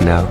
No.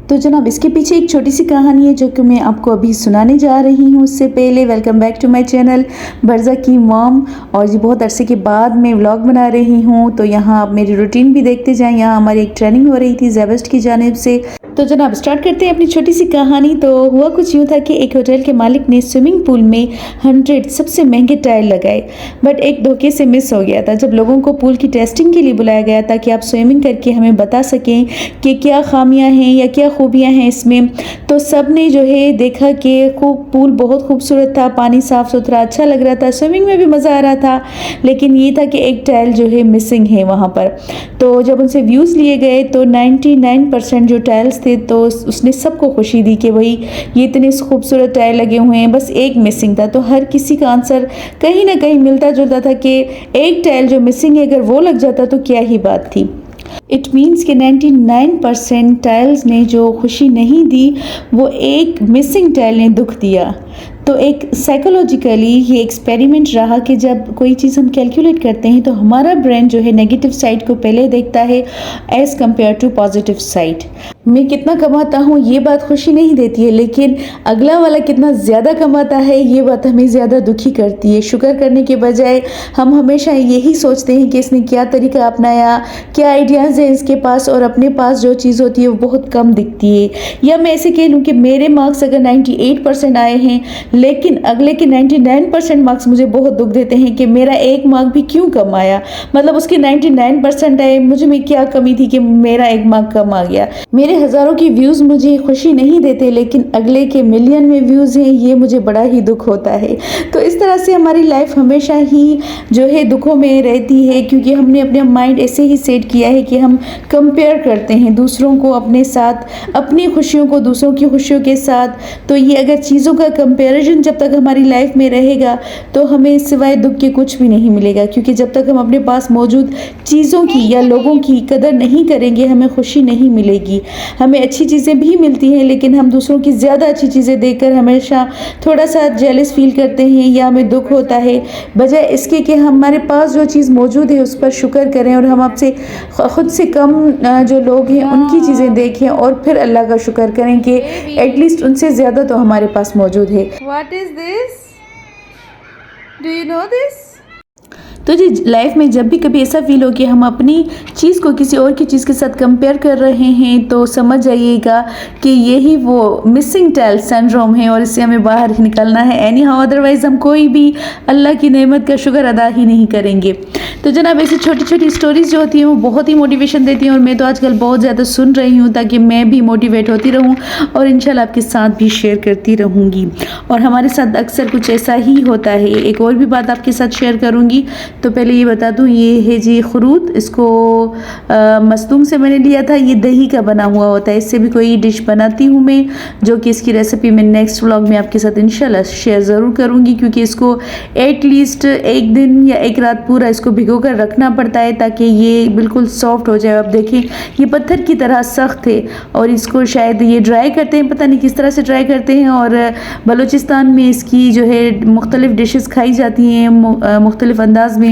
तो जनाब, इसके पीछे एक छोटी सी कहानी है जो कि मैं आपको अभी सुनाने जा रही हूँ। उससे पहले welcome back to my channel बरज़ा की मॉम। और जी बहुत अरसे के बाद मैं व्लॉग बना रही हूँ, तो यहाँ आप मेरी रूटीन भी देखते जाएं। यहाँ हमारी एक ट्रेनिंग हो रही थी ज़ेबस्ट की जानिब से। तो जनाब स्टार्ट करते हैं अपनी छोटी सी कहानी। तो हुआ कुछ यूँ था कि एक होटल के मालिक ने स्विमिंग पूल में 100 सबसे महंगे टाइल लगाए, बट एक धोखे से मिस हो गया था। जब लोगों को पूल की टेस्टिंग के लिए बुलाया गया ताकि आप स्विमिंग करके हमें बता सकें कि क्या खामियां हैं या क्या खूबियां हैं इसमें, तो सब ने जो है देखा कि पूल बहुत खूबसूरत था, पानी साफ़ सुथरा अच्छा लग रहा था, स्विमिंग में भी मज़ा आ रहा था, लेकिन ये था कि एक टाइल जो है मिसिंग है वहाँ पर। तो जब उनसे व्यूज़ लिए गए तो 99% जो टाइल्स थे, तो उसने सबको खुशी दी कि भाई ये इतने खूबसूरत टाइल लगे हुए हैं, बस एक मिसिंग था। तो हर किसी का आंसर कहीं ना कहीं मिलता जुलता था कि एक टाइल जो मिसिंग है, अगर वो लग जाता तो क्या ही बात थी। इट मीन्स कि 99% टाइल्स ने जो खुशी नहीं दी, वो एक मिसिंग टाइल ने दुख दिया। तो एक साइकोलॉजिकली ये एक्सपेरिमेंट रहा कि जब कोई चीज़ हम कैलकुलेट करते हैं तो हमारा ब्रेन जो है नेगेटिव साइड को पहले देखता है as compare to positive side. मैं कितना कमाता हूँ ये बात खुशी नहीं देती है, लेकिन अगला वाला कितना ज़्यादा कमाता है ये बात हमें ज़्यादा दुखी करती है। शुक्र करने के बजाय हम हमेशा यही सोचते हैं कि इसने क्या तरीका अपनाया, क्या आइडियाज़ हैं इसके पास, और अपने पास जो चीज़ होती है वो बहुत कम दिखती है। या मैं ऐसे कह लूँ कि मेरे मार्क्स अगर 98% आए हैं, लेकिन अगले के 99% मार्क्स मुझे बहुत दुख देते हैं कि मेरा एक मार्क भी क्यों कम आया। मतलब उसके 99% आए, मुझे में क्या कमी थी कि मेरा एक मार्क कम आ गया। मेरे हज़ारों की व्यूज़ मुझे खुशी नहीं देते, लेकिन अगले के मिलियन में व्यूज़ हैं, ये मुझे बड़ा ही दुख होता है। तो इस तरह से हमारी लाइफ हमेशा ही जो है दुखों में रहती है, क्योंकि हमने अपने माइंड ऐसे ही सेट किया है कि हम कंपेयर करते हैं दूसरों को अपने साथ, अपनी खुशियों को दूसरों की खुशियों के साथ। तो ये अगर चीज़ों का कंपेरिजन जब तक हमारी लाइफ में रहेगा तो हमें सिवाय दुख के कुछ भी नहीं मिलेगा, क्योंकि जब तक हम अपने पास मौजूद चीज़ों की या लोगों की कदर नहीं करेंगे, हमें खुशी नहीं मिलेगी। हमें अच्छी चीज़ें भी मिलती हैं, लेकिन हम दूसरों की ज़्यादा अच्छी चीज़ें देखकर हमेशा थोड़ा सा जेलस फील करते हैं या हमें दुख होता है। बजाय इसके कि हमारे पास जो चीज़ मौजूद है उस पर शुक्र करें और हम आपसे ख़ुद से कम जो लोग हैं उनकी चीज़ें देखें और फिर अल्लाह का शुक्र करें कि एटलीस्ट उनसे ज़्यादा तो हमारे पास मौजूद है। What is this? Do you know this? तो जी लाइफ में जब भी कभी ऐसा फील हो कि हम अपनी चीज़ को किसी और की चीज़ के साथ कंपेयर कर रहे हैं, तो समझ जाइएगा कि यही वो मिसिंग टेल सिंड्रोम है और इससे हमें बाहर निकलना है। एनी हाउ अदरवाइज़ हम कोई भी अल्लाह की नेमत का शुक्र अदा ही नहीं करेंगे। तो जनाब ऐसी छोटी छोटी स्टोरीज़ जो होती हैं वो बहुत ही मोटिवेशन देती हैं, और मैं तो आजकल बहुत ज़्यादा सुन रही हूँ ताकि मैं भी मोटिवेट होती रहूँ और इंशाल्लाह आपके साथ भी शेयर करती रहूँगी। और हमारे साथ अक्सर कुछ ऐसा ही होता है। एक और भी बात आपके साथ शेयर करूँगी। तो पहले ये बता दूँ, ये है जी खुरूत, इसको मस्तूम से मैंने लिया था। ये दही का बना हुआ होता है। इससे भी कोई डिश बनाती हूँ मैं, जो कि इसकी रेसिपी मैं नेक्स्ट व्लॉग में आपके साथ इंशाल्लाह शेयर ज़रूर करूँगी, क्योंकि इसको एटलीस्ट एक दिन या एक रात पूरा इसको भिगो कर रखना पड़ता है ताकि ये बिल्कुल सॉफ्ट हो जाए। आप देखें ये पत्थर की तरह सख्त है, और इसको शायद ये ड्राई करते हैं, पता नहीं किस तरह से ड्राई करते हैं। और बलूचिस्तान में इसकी जो है मुख्तलिफ डिशेस खाई जाती हैं मुख्तलिफ अंदाज में।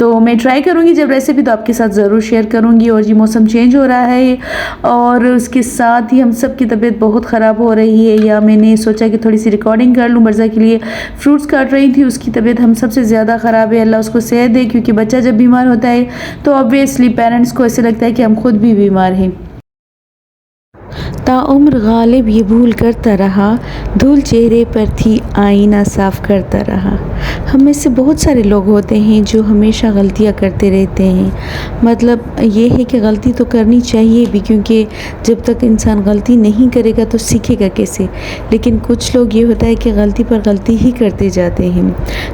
तो मैं ट्राई करूँगी जब रेसिपी, तो आपके साथ ज़रूर शेयर करूँगी। और ये मौसम चेंज हो रहा है और उसके साथ ही हम सब की तबीयत बहुत ख़राब हो रही है, या मैंने सोचा कि थोड़ी सी रिकॉर्डिंग कर लूँ। बरज़ा के लिए फ्रूट्स काट रही थी, उसकी तबीयत हम सबसे ज़्यादा ख़राब है। अल्लाह उसको सेहत दे, क्योंकि बच्चा जब बीमार होता है तो ऑब्वियसली पेरेंट्स को ऐसे लगता है कि हम खुद भी बीमार हैं। ताउम्र गालिब ये भूल करता रहा, धूल चेहरे पर थी आईना साफ़ करता रहा। हम में से बहुत सारे लोग होते हैं जो हमेशा गलतियां करते रहते हैं। मतलब ये है कि गलती तो करनी चाहिए भी, क्योंकि जब तक इंसान गलती नहीं करेगा तो सीखेगा कैसे। लेकिन कुछ लोग ये होता है कि गलती पर गलती ही करते जाते हैं।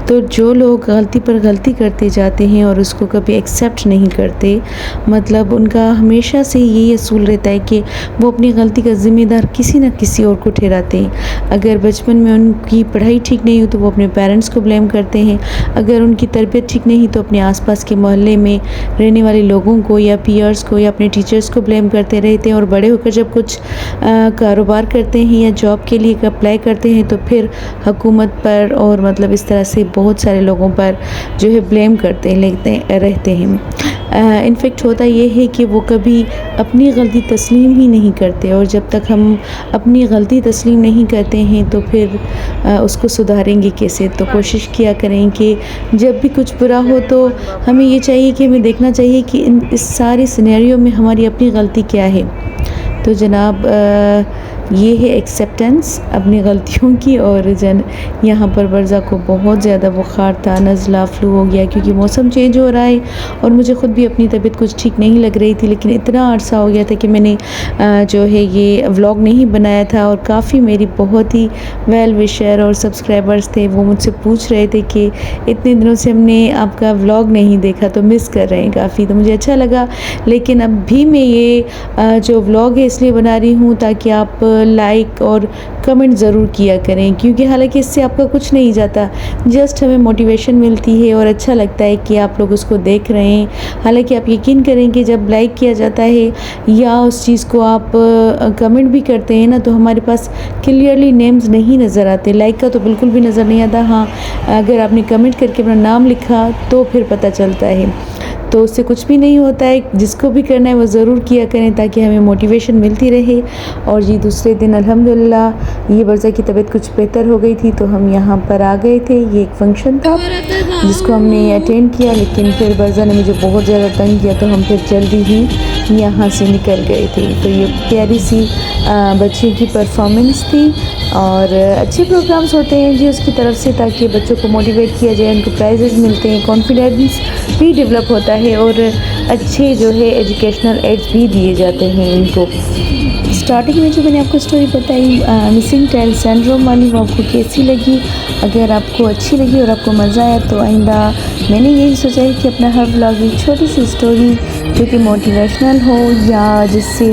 तो जो लोग गलती पर गलती करते जाते हैं और उसको कभी एक्सेप्ट नहीं करते, मतलब उनका हमेशा से यही असूल रहता है कि वो अपनी गलती का ज़िम्मेदार किसी न किसी और को ठहराते हैं। अगर बचपन में उनकी पढ़ाई ठीक नहीं हो तो वो अपने पेरेंट्स को ब्लेम करते करते हैं। अगर उनकी तबीयत ठीक नहीं तो अपने आसपास के मोहल्ले में रहने वाले लोगों को या पीयर्स को या अपने टीचर्स को ब्लेम करते रहते हैं, और बड़े होकर जब कुछ कारोबार करते हैं या जॉब के लिए अप्लाई करते हैं तो फिर हुकूमत पर और मतलब इस तरह से बहुत सारे लोगों पर जो है ब्लेम करते रहते हैं। इनफेक्ट होता ये है कि वो कभी अपनी गलती तस्लीम ही नहीं करते, और जब तक हम अपनी गलती तस्लीम नहीं करते हैं तो फिर उसको सुधारेंगे कैसे। तो कोशिश किया करें कि जब भी कुछ बुरा हो तो हमें ये चाहिए कि हमें देखना चाहिए कि इस सारे सिनेरियो में हमारी अपनी गलती क्या है। तो जनाब ये है एक्सेप्टेंस अपनी गलतियों की। और यहाँ पर बरज़ा को बहुत ज़्यादा बुखार था, नज़ला, फ्लू हो गया क्योंकि मौसम चेंज हो रहा है, और मुझे ख़ुद भी अपनी तबीयत कुछ ठीक नहीं लग रही थी। लेकिन इतना अरसा हो गया था कि मैंने जो है ये व्लॉग नहीं बनाया था, और काफ़ी मेरी बहुत ही वेल विशर और सब्सक्राइबर्स थे, वो मुझसे पूछ रहे थे कि इतने दिनों से हमने आपका व्लॉग नहीं देखा, तो मिस कर रहे हैं काफ़ी। तो मुझे अच्छा लगा, लेकिन अब भी मैं ये जो व्लॉग है इसलिए बना रही हूँ ताकि आप लाइक और कमेंट ज़रूर किया करें, क्योंकि हालांकि इससे आपका कुछ नहीं जाता, जस्ट हमें मोटिवेशन मिलती है और अच्छा लगता है कि आप लोग उसको देख रहे हैं। हालांकि आप यकीन करें कि जब लाइक किया जाता है या उस चीज़ को आप कमेंट भी करते हैं ना, तो हमारे पास क्लियरली नेम्स नहीं नज़र आते। लाइक का तो बिल्कुल भी नज़र नहीं आता, हाँ अगर आपने कमेंट करके अपना नाम लिखा तो फिर पता चलता है। तो उससे कुछ भी नहीं होता है, जिसको भी करना है वो ज़रूर किया करें ताकि हमें मोटिवेशन मिलती रहे। और जी दूसरे दिन अल्हम्दुलिल्लाह ये बरज़ा की तबीयत कुछ बेहतर हो गई थी, तो हम यहाँ पर आ गए थे। ये एक फंक्शन था जिसको हमने अटेंड किया, लेकिन फिर बरज़ा ने मुझे बहुत ज़्यादा तंग किया, तो हम फिर जल्दी ही यहाँ से निकल गए थे। तो ये प्यारी सी बच्चियों की परफॉर्मेंस थी, और अच्छे प्रोग्राम्स होते हैं जी उसकी तरफ से, ताकि बच्चों को मोटिवेट किया जाए, उनको प्राइजेज़ मिलते हैं, कॉन्फिडेंस भी डेवलप होता है, और अच्छे जो है एजुकेशनल एड्स भी दिए जाते हैं इनको। स्टार्टिंग में जो मैंने आपको स्टोरी बताई मिसिंग चाइल्ड सिंड्रोम वाली, वो आपको कैसी लगी? अगर आपको अच्छी लगी और आपको मज़ा आया तो आइंदा मैंने यही सोचा है कि अपना हर व्लॉग एक छोटी सी स्टोरी जो कि मोटिवेशनल हो या जिससे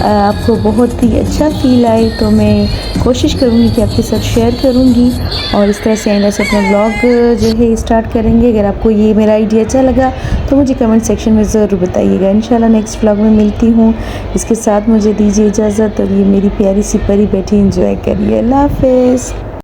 आपको बहुत ही अच्छा फील आए, तो मैं कोशिश करूँगी कि आपके साथ शेयर करूँगी, और इस तरह से आइंदा से अपना व्लॉग जो है स्टार्ट करेंगे। अगर आपको ये मेरा आइडिया अच्छा लगा तो मुझे कमेंट सेक्शन में ज़रूर बताइएगा। इंशाल्लाह नेक्स्ट व्लॉग में मिलती हूँ। इसके साथ मुझे दीजिए इजाज़त, और ये मेरी प्यारी सी परी बैठी एंजॉय करिए। अल्लाह हाफ़िज़।